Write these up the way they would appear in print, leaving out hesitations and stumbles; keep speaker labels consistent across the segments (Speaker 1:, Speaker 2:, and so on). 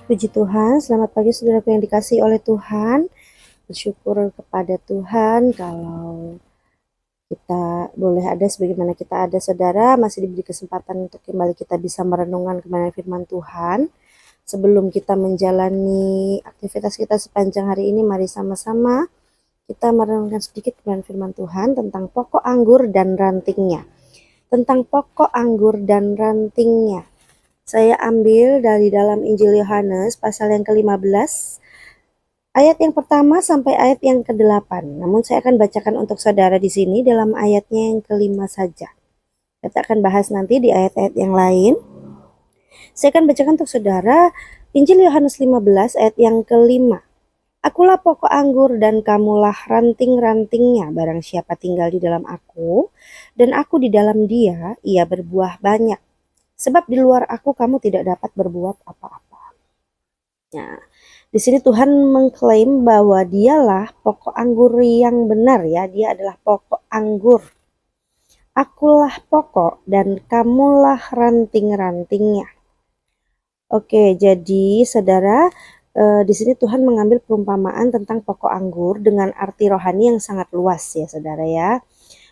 Speaker 1: Puji Tuhan, selamat pagi saudaraku yang dikasihi oleh Tuhan. Bersyukur kepada Tuhan kalau kita boleh ada sebagaimana kita ada, saudara, masih diberi kesempatan untuk kembali kita bisa merenungkan kebenaran firman Tuhan. Sebelum kita menjalani aktivitas kita sepanjang hari ini, mari sama-sama kita merenungkan sedikit kebenaran firman Tuhan tentang pokok anggur dan rantingnya. Tentang pokok anggur dan rantingnya. Saya ambil dari dalam Injil Yohanes pasal yang ke-15, ayat yang pertama sampai ayat yang ke-8. Namun saya akan bacakan untuk saudara di sini dalam ayatnya yang ke-5 saja. Kita akan bahas nanti di ayat-ayat yang lain. Saya akan bacakan untuk saudara Injil Yohanes 15 ayat yang ke-5. Akulah pokok anggur dan kamulah ranting-rantingnya. Barang siapa tinggal di dalam aku dan aku di dalam dia, ia berbuah banyak. Sebab di luar aku kamu tidak dapat berbuat apa-apa. Nah, di sini Tuhan mengklaim bahwa dialah pokok anggur yang benar ya. Dia adalah pokok anggur. Akulah pokok dan kamulah ranting-rantingnya. Oke, jadi saudara, di sini Tuhan mengambil perumpamaan tentang pokok anggur dengan arti rohani yang sangat luas ya saudara ya.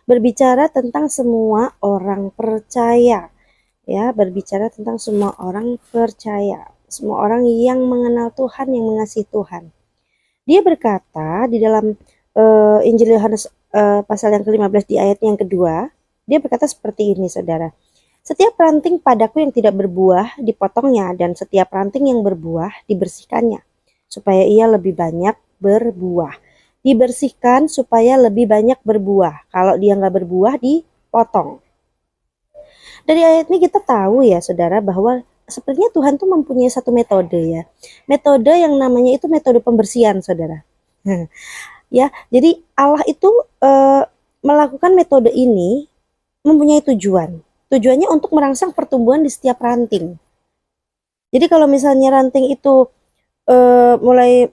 Speaker 1: Berbicara tentang semua orang percaya. Ya, berbicara tentang semua orang percaya, semua orang yang mengenal Tuhan, yang mengasihi Tuhan. Dia berkata di dalam Injil Yohanes pasal yang ke-15 di ayat yang kedua, dia berkata seperti ini saudara. Setiap ranting padaku yang tidak berbuah dipotongnya, dan setiap ranting yang berbuah dibersihkannya, supaya ia lebih banyak berbuah. Dibersihkan supaya lebih banyak berbuah. Kalau dia nggak berbuah, dipotong. Dari ayat ini kita tahu ya saudara bahwa sepertinya Tuhan tuh mempunyai satu metode ya. Metode yang namanya itu metode pembersihan saudara. Ya, jadi Allah itu melakukan metode ini mempunyai tujuan. Tujuannya untuk merangsang pertumbuhan di setiap ranting. Jadi kalau misalnya ranting itu mulai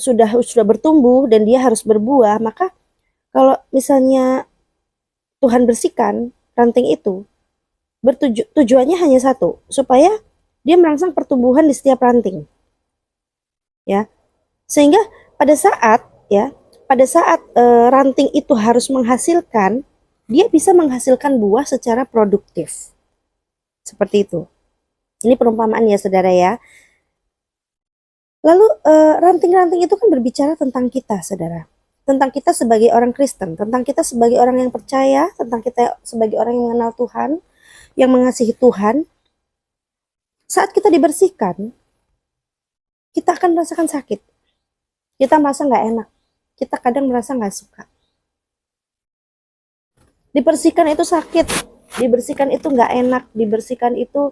Speaker 1: sudah bertumbuh dan dia harus berbuah, maka kalau misalnya Tuhan bersihkan ranting itu, tujuannya hanya satu, supaya dia merangsang pertumbuhan di setiap ranting. Ya. Sehingga pada saat ranting itu harus menghasilkan, dia bisa menghasilkan buah secara produktif. Seperti itu. Ini perumpamaan ya saudara ya. Lalu ranting-ranting itu kan berbicara tentang kita saudara. Tentang kita sebagai orang Kristen, tentang kita sebagai orang yang percaya, tentang kita sebagai orang yang mengenal Tuhan, yang mengasihi Tuhan. Saat kita dibersihkan, kita akan merasakan sakit. Kita merasa nggak enak. Kita kadang merasa nggak suka. Dibersihkan itu sakit. Dibersihkan itu nggak enak. Dibersihkan itu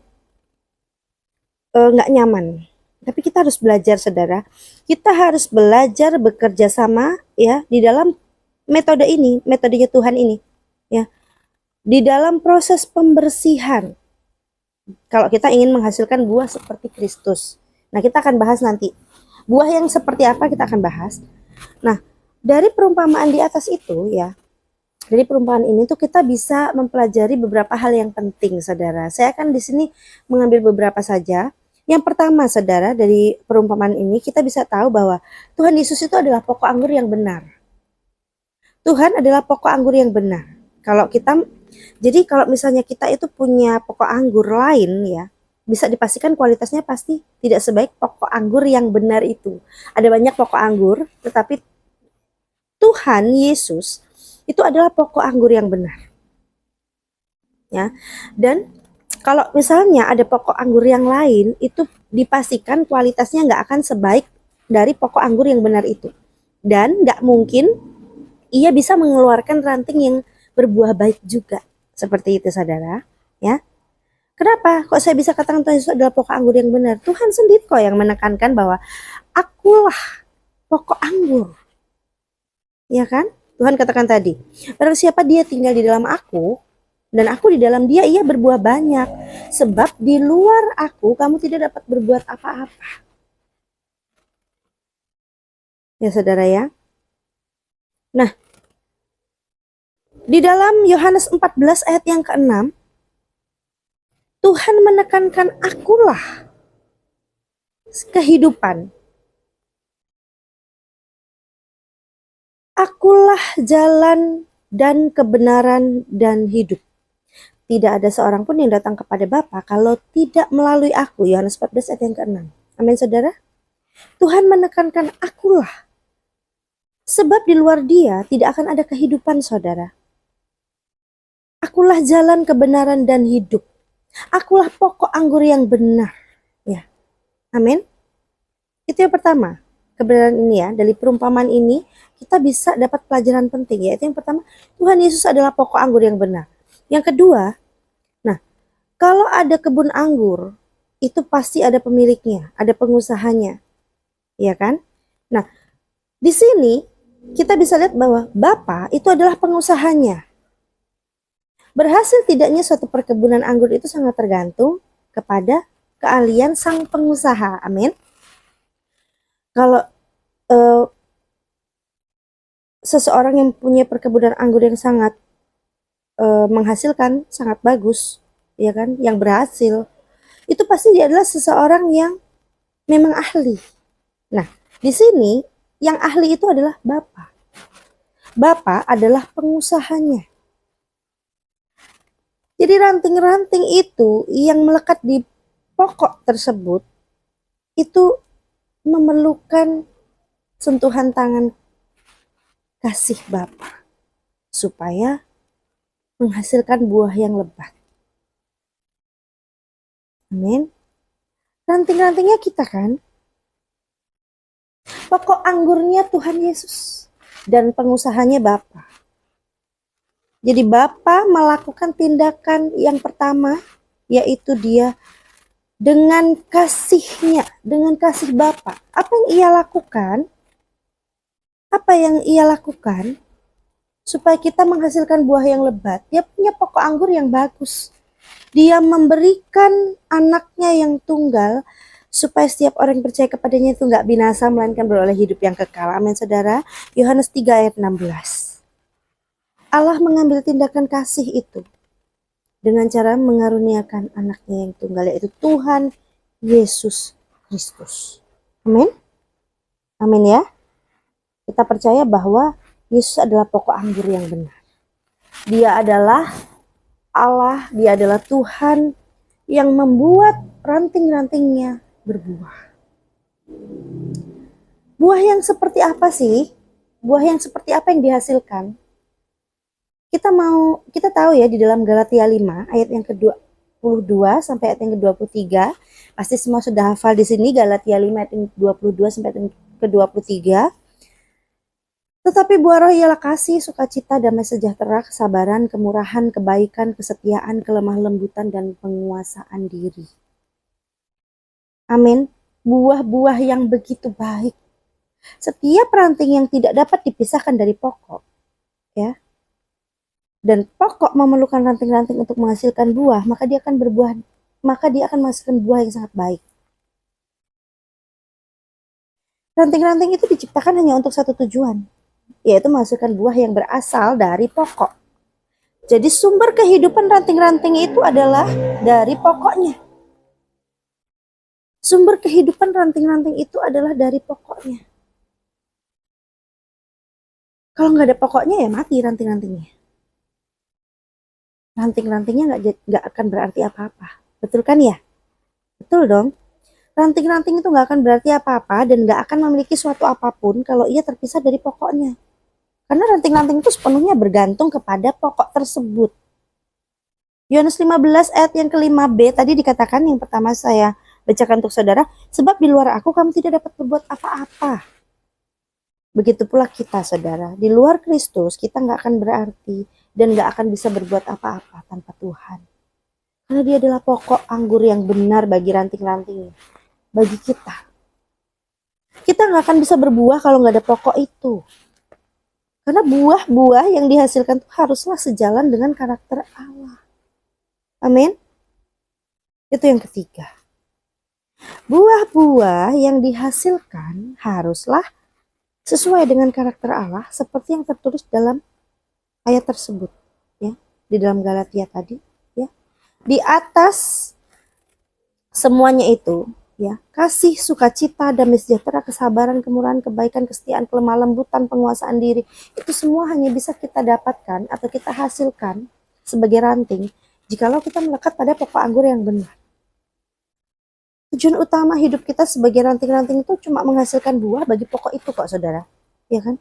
Speaker 1: nggak nyaman. Tapi kita harus belajar, saudara. Kita harus belajar bekerja sama ya di dalam metode ini, metodenya Tuhan ini, ya. Di dalam proses pembersihan. Kalau kita ingin menghasilkan buah seperti Kristus. Nah, kita akan bahas nanti. Buah yang seperti apa kita akan bahas. Nah, dari perumpamaan di atas itu ya, dari perumpamaan ini tuh kita bisa mempelajari beberapa hal yang penting, saudara. Saya akan di sini mengambil beberapa saja. Yang pertama, saudara, dari perumpamaan ini kita bisa tahu bahwa Tuhan Yesus itu adalah pokok anggur yang benar. Tuhan adalah pokok anggur yang benar. Jadi kalau misalnya kita itu punya pokok anggur lain ya, bisa dipastikan kualitasnya pasti tidak sebaik pokok anggur yang benar itu. Ada banyak pokok anggur, tetapi Tuhan Yesus itu adalah pokok anggur yang benar. Ya. Dan kalau misalnya ada pokok anggur yang lain, itu dipastikan kualitasnya nggak akan sebaik dari pokok anggur yang benar itu. Dan nggak mungkin ia bisa mengeluarkan ranting yang berbuah baik juga. Seperti itu, saudara. Ya. Kenapa? Kok saya bisa katakan Tuhan Yesus adalah pokok anggur yang benar? Tuhan sendiri kok yang menekankan bahwa akulah pokok anggur. Ya kan? Tuhan katakan tadi, barang siapa dia tinggal di dalam aku, dan aku di dalam dia, ia berbuah banyak. Sebab di luar aku, kamu tidak dapat berbuat apa-apa. Ya saudara ya. Nah, di dalam Yohanes 14 ayat yang ke-6, Tuhan menekankan akulah kehidupan. Akulah jalan dan kebenaran dan hidup. Tidak ada seorang pun yang datang kepada Bapa kalau tidak melalui aku. Yohanes 14 ayat yang ke-6. Amin saudara. Tuhan menekankan akulah. Sebab di luar dia tidak akan ada kehidupan saudara. Akulah jalan kebenaran dan hidup. Akulah pokok anggur yang benar. Ya. Amin. Itu yang pertama. Kebenaran ini ya, dari perumpamaan ini kita bisa dapat pelajaran penting, yaitu yang pertama, Tuhan Yesus adalah pokok anggur yang benar. Yang kedua, nah, kalau ada kebun anggur, itu pasti ada pemiliknya, ada pengusahanya. Ya kan? Nah, di sini kita bisa lihat bahwa Bapa itu adalah pengusahanya. Berhasil tidaknya suatu perkebunan anggur itu sangat tergantung kepada keahlian sang pengusaha. Amin. Kalau seseorang yang punya perkebunan anggur yang sangat menghasilkan, sangat bagus, ya kan, yang berhasil, itu pasti dia adalah seseorang yang memang ahli. Nah, di sini yang ahli itu adalah Bapa. Bapa adalah pengusahanya. Jadi ranting-ranting itu yang melekat di pokok tersebut itu memerlukan sentuhan tangan kasih Bapa supaya menghasilkan buah yang lebat. Amin. Ranting-rantingnya kita kan. Pokok anggurnya Tuhan Yesus dan pengusahanya Bapa. Jadi Bapa melakukan tindakan yang pertama, yaitu dia dengan kasihnya, dengan kasih Bapa. Apa yang ia lakukan? Apa yang ia lakukan supaya kita menghasilkan buah yang lebat? Dia punya pokok anggur yang bagus. Dia memberikan anaknya yang tunggal supaya setiap orang yang percaya kepadanya itu nggak binasa melainkan beroleh hidup yang kekal. Amin saudara. Yohanes 3 ayat 16. Allah mengambil tindakan kasih itu dengan cara mengaruniakan anaknya yang tunggal, yaitu Tuhan Yesus Kristus. Amin. Amin ya. Kita percaya bahwa Yesus adalah pokok anggur yang benar. Dia adalah Allah, dia adalah Tuhan yang membuat ranting-rantingnya berbuah. Buah yang seperti apa sih? Buah yang seperti apa yang dihasilkan? Kita tahu ya, di dalam Galatia 5 ayat yang ke-22 sampai ayat yang ke-23, pasti semua sudah hafal di sini Galatia 5 ayat yang 22 sampai ayat yang ke-23. Tetapi buah roh ialah kasih, sukacita, damai sejahtera, kesabaran, kemurahan, kebaikan, kesetiaan, kelemah lembutan, dan penguasaan diri. Amin. Buah-buah yang begitu baik. Setiap ranting yang tidak dapat dipisahkan dari pokok, ya, dan pokok memerlukan ranting-ranting untuk menghasilkan buah, maka dia akan menghasilkan buah yang sangat baik. Ranting-ranting itu diciptakan hanya untuk satu tujuan, yaitu menghasilkan buah yang berasal dari pokok. Jadi sumber kehidupan ranting-ranting itu adalah dari pokoknya. Sumber kehidupan ranting-ranting itu adalah dari pokoknya. Kalau nggak ada pokoknya ya mati ranting-rantingnya. Ranting-rantingnya nggak akan berarti apa-apa. Betul kan ya? Betul dong. Ranting-ranting itu nggak akan berarti apa-apa dan nggak akan memiliki suatu apapun kalau ia terpisah dari pokoknya. Karena ranting-ranting itu sepenuhnya bergantung kepada pokok tersebut. Yohanes 15 ayat yang ke-5b tadi dikatakan, yang pertama saya bacakan untuk saudara, sebab di luar aku kamu tidak dapat berbuat apa-apa. Begitu pula kita saudara, di luar Kristus kita nggak akan berarti dan nggak akan bisa berbuat apa-apa tanpa Tuhan. Karena dia adalah pokok anggur yang benar bagi ranting-ranting, bagi kita. Kita nggak akan bisa berbuah kalau nggak ada pokok itu. Karena buah-buah yang dihasilkan itu haruslah sejalan dengan karakter Allah. Amin. Itu yang ketiga. Buah-buah yang dihasilkan haruslah sesuai dengan karakter Allah seperti yang tertulis dalam ayat tersebut, ya, di dalam Galatia tadi, ya. Di atas semuanya itu, Ya, kasih, sukacita, damai sejahtera, kesabaran, kemurahan, kebaikan, kesetiaan, kelemah lembutan, penguasaan diri, itu semua hanya bisa kita dapatkan atau kita hasilkan sebagai ranting jikalau kita melekat pada pokok anggur yang benar. Tujuan utama hidup kita sebagai ranting-ranting itu cuma menghasilkan buah bagi pokok itu kok, saudara. Ya kan?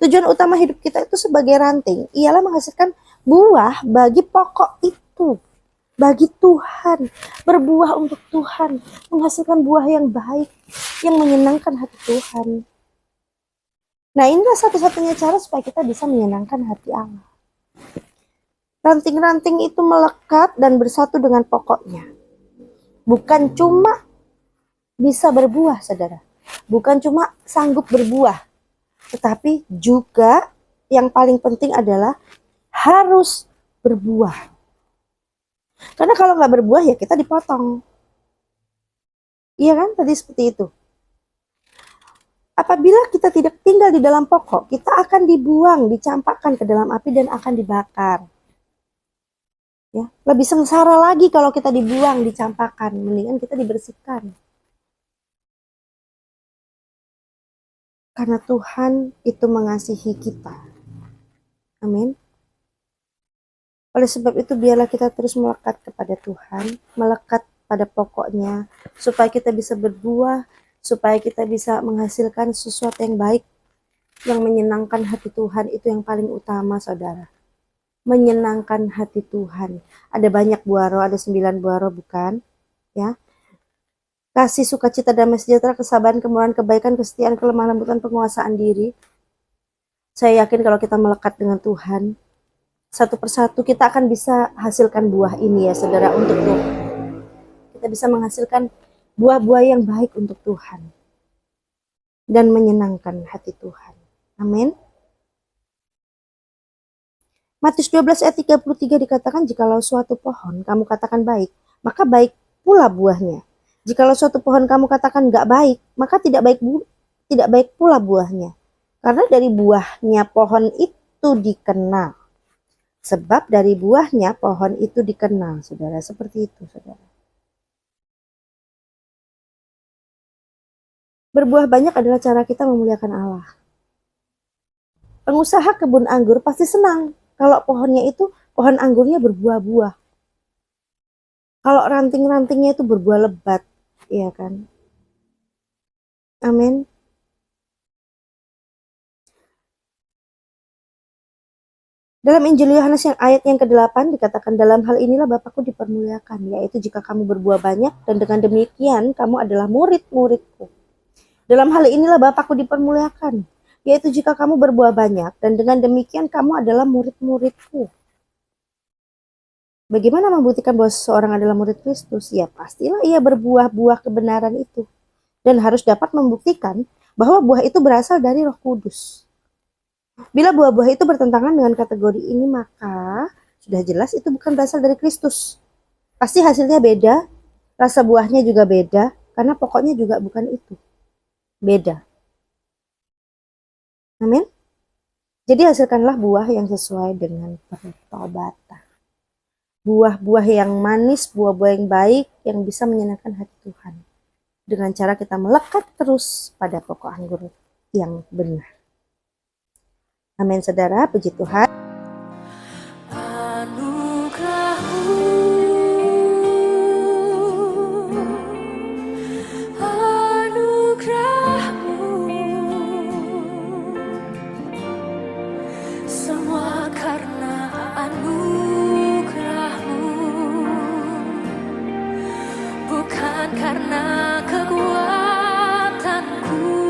Speaker 1: Tujuan utama hidup kita itu sebagai ranting ialah menghasilkan buah bagi pokok itu. Bagi Tuhan, berbuah untuk Tuhan, menghasilkan buah yang baik, yang menyenangkan hati Tuhan. Nah, inilah satu-satunya cara supaya kita bisa menyenangkan hati Allah. Ranting-ranting itu melekat dan bersatu dengan pokoknya. Bukan cuma bisa berbuah, saudara. Bukan cuma sanggup berbuah, tetapi juga yang paling penting adalah harus berbuah. Karena kalau nggak berbuah ya kita dipotong. Iya kan? Tadi seperti itu. Apabila kita tidak tinggal di dalam pokok, kita akan dibuang, dicampakkan ke dalam api dan akan dibakar. Ya, lebih sengsara lagi kalau kita dibuang, dicampakkan. Mendingan kita dibersihkan. Karena Tuhan itu mengasihi kita. Amin. Oleh sebab itu biarlah kita terus melekat kepada Tuhan, melekat pada pokoknya, supaya kita bisa berbuah, supaya kita bisa menghasilkan sesuatu yang baik, yang menyenangkan hati Tuhan. Itu yang paling utama, saudara. Menyenangkan hati Tuhan. Ada banyak buah roh, ada 9 buah roh, bukan? Ya. Kasih, sukacita, damai sejahtera, kesabaran, kemurahan, kebaikan, kesetiaan, kelemah lembutan, penguasaan diri. Saya yakin kalau kita melekat dengan Tuhan, satu persatu kita akan bisa hasilkan buah ini ya saudara untuk Tuhan. Kita bisa menghasilkan buah-buah yang baik untuk Tuhan dan menyenangkan hati Tuhan. Amin. Matius 12 ayat 33 dikatakan, jikalau suatu pohon kamu katakan baik, maka baik pula buahnya. Jikalau suatu pohon kamu katakan enggak baik, maka tidak baik pula buahnya. Karena dari buahnya pohon itu dikenal. Sebab dari buahnya pohon itu dikenal, saudara. Seperti itu, saudara. Berbuah banyak adalah cara kita memuliakan Allah. Pengusaha kebun anggur pasti senang kalau pohonnya itu, pohon anggurnya berbuah-buah. Kalau ranting-rantingnya itu berbuah lebat, iya kan? Amin. Dalam Injil Yohanes yang ayat yang ke-8 dikatakan, dalam hal inilah Bapakku dipermuliakan, yaitu jika kamu berbuah banyak dan dengan demikian kamu adalah murid-muridku. Dalam hal inilah Bapakku dipermuliakan, yaitu jika kamu berbuah banyak dan dengan demikian kamu adalah murid-muridku. Bagaimana membuktikan bahwa seseorang adalah murid Kristus? Ya pastilah ia berbuah-buah kebenaran itu. Dan harus dapat membuktikan bahwa buah itu berasal dari Roh Kudus. Bila buah-buah itu bertentangan dengan kategori ini, maka sudah jelas itu bukan berasal dari Kristus. Pasti hasilnya beda, rasa buahnya juga beda, karena pokoknya juga bukan itu. Beda. Amin. Jadi hasilkanlah buah yang sesuai dengan pertobatan. Buah-buah yang manis, buah-buah yang baik, yang bisa menyenangkan hati Tuhan. Dengan cara kita melekat terus pada pokok anggur yang benar. Amin, saudara. Puji Tuhan.
Speaker 2: Semua karena anugerah-Mu, bukan karena kekuatanku.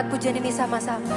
Speaker 2: Pujian ini sama-sama.